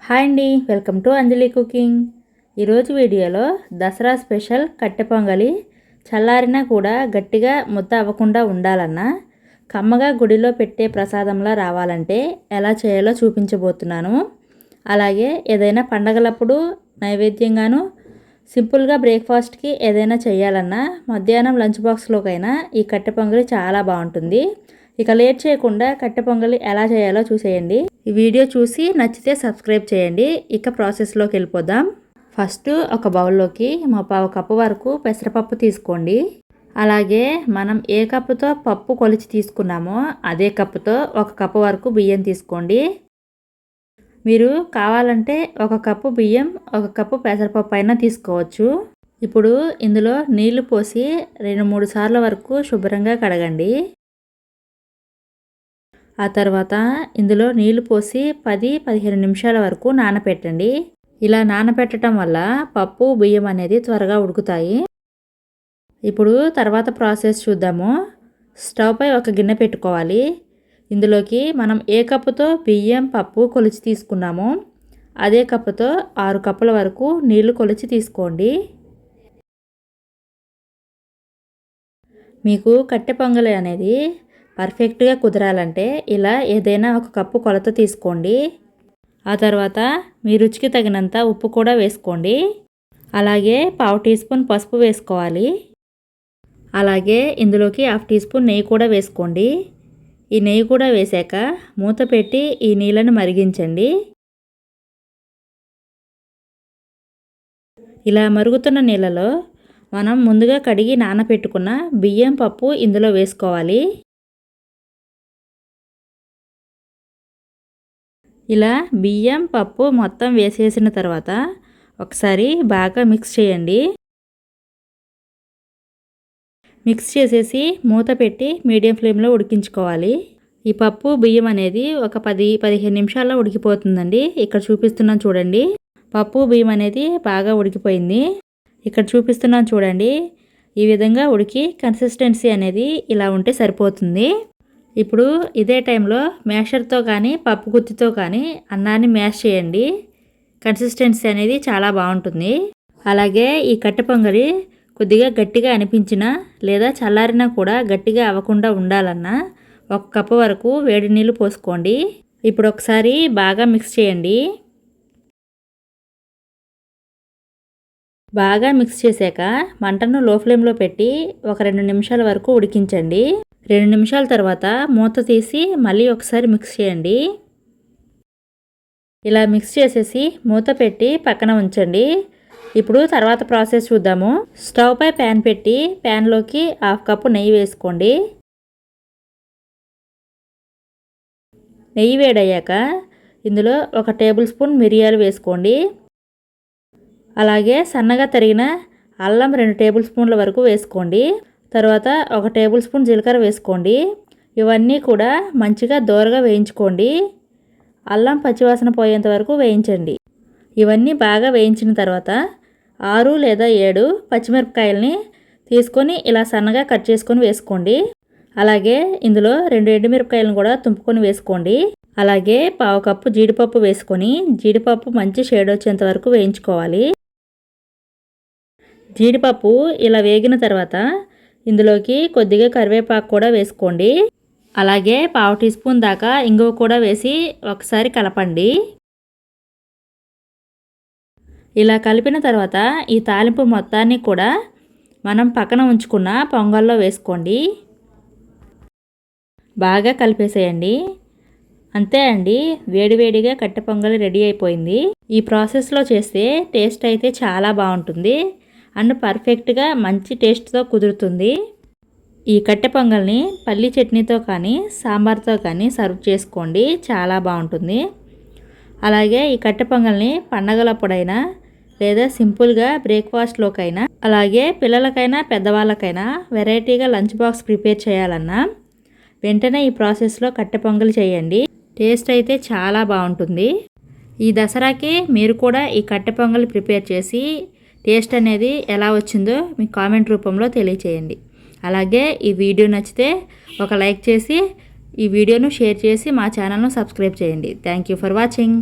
Hi అండి, welcome to Anjali cooking. ఈరోజు వీడియోలో దసరా స్పెషల్ కట్టె పొంగలి చల్లారినా కూడా గట్టిగా ముద్ద అవ్వకుండా ఉండాలన్నా కమ్మగా గుడిలో పెట్టే ప్రసాదంలా రావాలంటే ఎలా చేయాలో చూపించబోతున్నాను. అలాగే ఏదైనా పండగలప్పుడు నైవేద్యంగాను సింపుల్గా బ్రేక్ఫాస్ట్కి ఏదైనా చేయాలన్నా మధ్యాహ్నం లంచ్ బాక్స్లోకైనా ఈ కట్టె పొంగలి చాలా బాగుంటుంది. ఇక లేట్ చేయకుండా కట్టె పొంగలి ఎలా చేయాలో చూసేయండి. ఈ వీడియో చూసి నచ్చితే సబ్స్క్రైబ్ చేయండి. ఇక ప్రాసెస్లోకి వెళ్ళిపోదాం. ఫస్ట్ ఒక బౌల్లోకి 1/4 కప్పు వరకు పెసరపప్పు తీసుకోండి. అలాగే మనం ఏ కప్పుతో పప్పు కొలిచి తీసుకున్నామో అదే కప్పుతో 1 కప్పు వరకు బియ్యం తీసుకోండి. మీరు కావాలంటే 1 కప్పు బియ్యం 1 కప్పు పెసరపప్పు అయినా తీసుకోవచ్చు. ఇప్పుడు ఇందులో నీళ్లు పోసి 2-3 సార్ల వరకు శుభ్రంగా కడగండి. ఆ తర్వాత ఇందులో నీళ్లు పోసి 10-15 నిమిషాల వరకు నానబెట్టండి. ఇలా నానబెట్టడం వల్ల పప్పు బియ్యం అనేది త్వరగా ఉడుకుతాయి. ఇప్పుడు తర్వాత ప్రాసెస్ చూద్దాము. స్టవ్ పై ఒక గిన్నె పెట్టుకోవాలి. ఇందులోకి మనం ఏ కప్పుతో బియ్యం పప్పు కొలిచి తీసుకున్నామో అదే కప్పుతో 6 కప్పుల వరకు నీళ్లు కొలిచి తీసుకోండి. మీకు కట్టె పొంగలి అనేది పర్ఫెక్ట్గా కుదరాలంటే ఇలా ఏదైనా 1 కప్పు కొలత తీసుకోండి. ఆ తర్వాత మీ రుచికి తగినంత ఉప్పు కూడా వేసుకోండి. అలాగే 1/2 టీ స్పూన్ పసుపు వేసుకోవాలి. అలాగే ఇందులోకి 1/2 టీ స్పూన్ నెయ్యి కూడా వేసుకోండి. ఈ నెయ్యి కూడా వేసాక మూత పెట్టి ఈ నీళ్ళని మరిగించండి. ఇలా మరుగుతున్న నీళ్ళలో మనం ముందుగా కడిగి నానబెట్టుకున్న బియ్యం పప్పు ఇందులో వేసుకోవాలి. ఇలా బియ్యం పప్పు మొత్తం వేసేసిన తర్వాత ఒకసారి బాగా మిక్స్ చేయండి. మిక్స్ చేసేసి మూత పెట్టి మీడియం ఫ్లేమ్లో ఉడికించుకోవాలి. ఈ పప్పు బియ్యం అనేది ఒక 10-15 నిమిషాల్లో ఉడికిపోతుందండి. ఇక్కడ చూపిస్తున్నాను చూడండి. పప్పు బియ్యం అనేది బాగా ఉడికిపోయింది. ఇక్కడ చూపిస్తున్నాను చూడండి. ఈ విధంగా ఉడికి కన్సిస్టెన్సీ అనేది ఇలా ఉంటే సరిపోతుంది. ఇప్పుడు ఇదే టైంలో మ్యాషర్తో కానీ పప్పు గుత్తితో కానీ అన్నాన్ని మ్యాష్ చేయండి. కన్సిస్టెన్సీ అనేది చాలా బాగుంటుంది. అలాగే ఈ కట్టె పొంగలి కొద్దిగా గట్టిగా అనిపించినా లేదా చల్లారినా కూడా గట్టిగా అవ్వకుండా ఉండాలన్నా 1 కప్పు వరకు వేడి నీళ్ళు పోసుకోండి. ఇప్పుడు ఒకసారి బాగా మిక్స్ చేయండి. బాగా మిక్స్ చేశాక మంటను లో ఫ్లేమ్లో పెట్టి ఒక 2 నిమిషాల వరకు ఉడికించండి. 2 నిమిషాల తర్వాత మూత తీసి మళ్ళీ ఒకసారి మిక్స్ చేయండి. ఇలా మిక్స్ చేసేసి మూత పెట్టి పక్కన ఉంచండి. ఇప్పుడు తర్వాత ప్రాసెస్ చూద్దాము. స్టవ్ పై ప్యాన్ పెట్టి ప్యాన్లోకి 1/2 కప్పు నెయ్యి వేసుకోండి. నెయ్యి వేడయ్యాక ఇందులో 1 టేబుల్ స్పూన్ మిరియాలు వేసుకోండి. అలాగే సన్నగా తరిగిన అల్లం 2 టేబుల్ స్పూన్ల వరకు వేసుకోండి. తర్వాత 1 టేబుల్ స్పూన్ జీలకర్ర వేసుకోండి. ఇవన్నీ కూడా మంచిగా దోరగా వేయించుకోండి. అల్లం పచ్చివాసన పోయేంత వరకు వేయించండి. ఇవన్నీ బాగా వేయించిన తర్వాత 6 లేదా 7 పచ్చిమిరపకాయలని తీసుకొని ఇలా సన్నగా కట్ చేసుకొని వేసుకోండి. అలాగే ఇందులో 2 ఎండుమిరపకాయలను కూడా తుంపుకొని వేసుకోండి. అలాగే 1/2 కప్పు జీడిపప్పు వేసుకొని జీడిపప్పు మంచి షేడ్ వచ్చేంత వరకు వేయించుకోవాలి. జీడిపప్పు ఇలా వేగిన తర్వాత ఇందులోకి కొద్దిగా కరివేపాకు కూడా వేసుకోండి. అలాగే 1/2 టీ స్పూన్ దాకా ఇంగువ కూడా వేసి ఒకసారి కలపండి. ఇలా కలిపిన తర్వాత ఈ తాలింపు మొత్తాన్ని కూడా మనం పక్కన ఉంచుకున్న పొంగల్లో వేసుకోండి. బాగా కలిపేసేయండి. అంతే అండి, వేడివేడిగా కట్టె పొంగలి రెడీ అయిపోయింది. ఈ ప్రాసెస్లో చేస్తే టేస్ట్ అయితే చాలా బాగుంటుంది అండ్ పర్ఫెక్ట్గా మంచి టేస్ట్తో కుదురుతుంది. ఈ కట్టె పొంగల్ని పల్లి చట్నీతో కానీ సాంబార్తో కానీ సర్వ్ చేసుకోండి, చాలా బాగుంటుంది. అలాగే ఈ కట్టె పొంగల్ని పండగలప్పుడైనా లేదా సింపుల్గా బ్రేక్ఫాస్ట్లోకైనా అలాగే పిల్లలకైనా పెద్దవాళ్ళకైనా వెరైటీగా లంచ్ బాక్స్ ప్రిపేర్ చేయాలన్నా వెంటనే ఈ ప్రాసెస్లో కట్టె పొంగలి చేయండి. టేస్ట్ అయితే చాలా బాగుంటుంది. ఈ దసరాకి మీరు కూడా ఈ కట్టె పొంగలి ప్రిపేర్ చేసి టేస్ట్ అనేది ఎలా వచ్చిందో మీ కామెంట్ రూపంలో తెలియచేయండి. అలాగే ఈ వీడియో నచ్చితే ఒక లైక్ చేసి ఈ వీడియోను షేర్ చేసి మా ఛానల్ను సబ్స్క్రైబ్ చేయండి. Thank you for watching.